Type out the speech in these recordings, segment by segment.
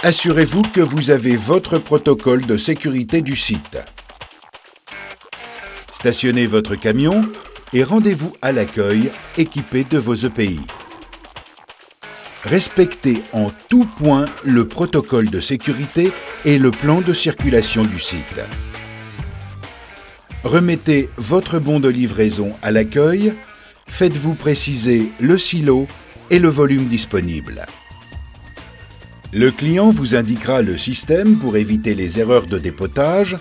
Assurez-vous que vous avez votre protocole de sécurité du site. Stationnez votre camion et rendez-vous à l'accueil équipé de vos EPI. Respectez en tout point le protocole de sécurité et le plan de circulation du site. Remettez votre bon de livraison à l'accueil, faites-vous préciser le silo et le volume disponible. Le client vous indiquera le système pour éviter les erreurs de dépotage,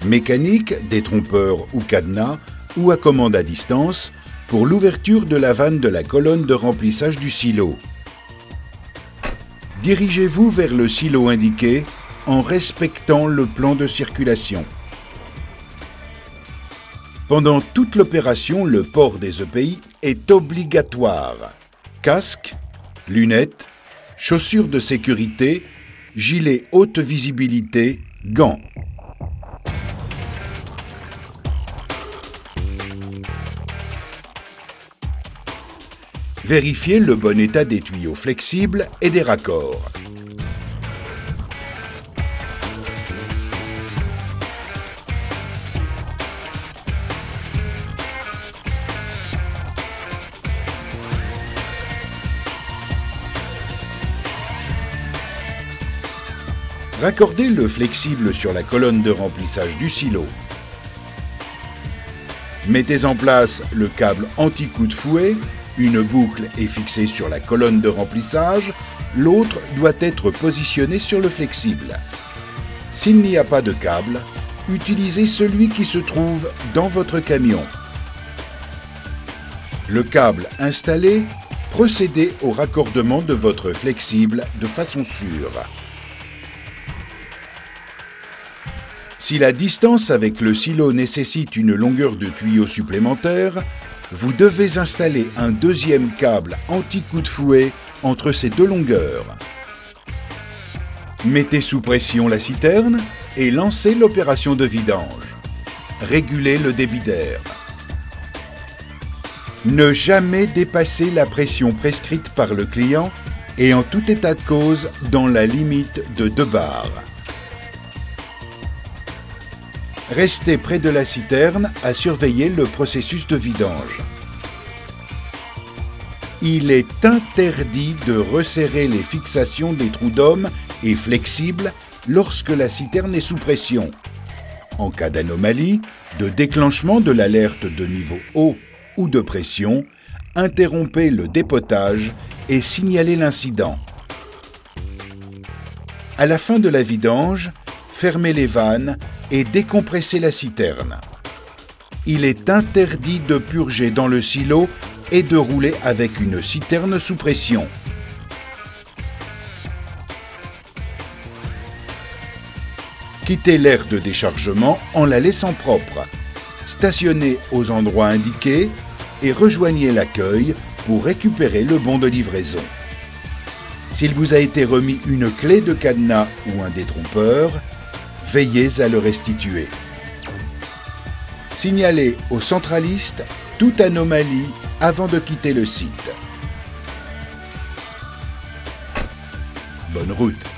mécanique, détrompeur ou cadenas, ou à commande à distance, pour l'ouverture de la vanne de la colonne de remplissage du silo. Dirigez-vous vers le silo indiqué en respectant le plan de circulation. Pendant toute l'opération, le port des EPI est obligatoire. Casque, lunettes, chaussures de sécurité, gilet haute visibilité, gants. Vérifiez le bon état des tuyaux flexibles et des raccords. Raccordez le flexible sur la colonne de remplissage du silo. Mettez en place le câble anti-coup de fouet. Une boucle est fixée sur la colonne de remplissage, l'autre doit être positionnée sur le flexible. S'il n'y a pas de câble, utilisez celui qui se trouve dans votre camion. Le câble installé, procédez au raccordement de votre flexible de façon sûre. Si la distance avec le silo nécessite une longueur de tuyau supplémentaire, vous devez installer un deuxième câble anti-coup de fouet entre ces deux longueurs. Mettez sous pression la citerne et lancez l'opération de vidange. Régulez le débit d'air. Ne jamais dépasser la pression prescrite par le client et en tout état de cause dans la limite de 2 bars. Restez près de la citerne à surveiller le processus de vidange. Il est interdit de resserrer les fixations des trous d'homme et flexibles lorsque la citerne est sous pression. En cas d'anomalie, de déclenchement de l'alerte de niveau haut ou de pression, interrompez le dépotage et signalez l'incident. À la fin de la vidange, fermez les vannes et décompressez la citerne. Il est interdit de purger dans le silo et de rouler avec une citerne sous pression. Quittez l'aire de déchargement en la laissant propre. Stationnez aux endroits indiqués et rejoignez l'accueil pour récupérer le bon de livraison. S'il vous a été remis une clé de cadenas ou un détrompeur, veillez à le restituer. Signalez au centraliste toute anomalie avant de quitter le site. Bonne route!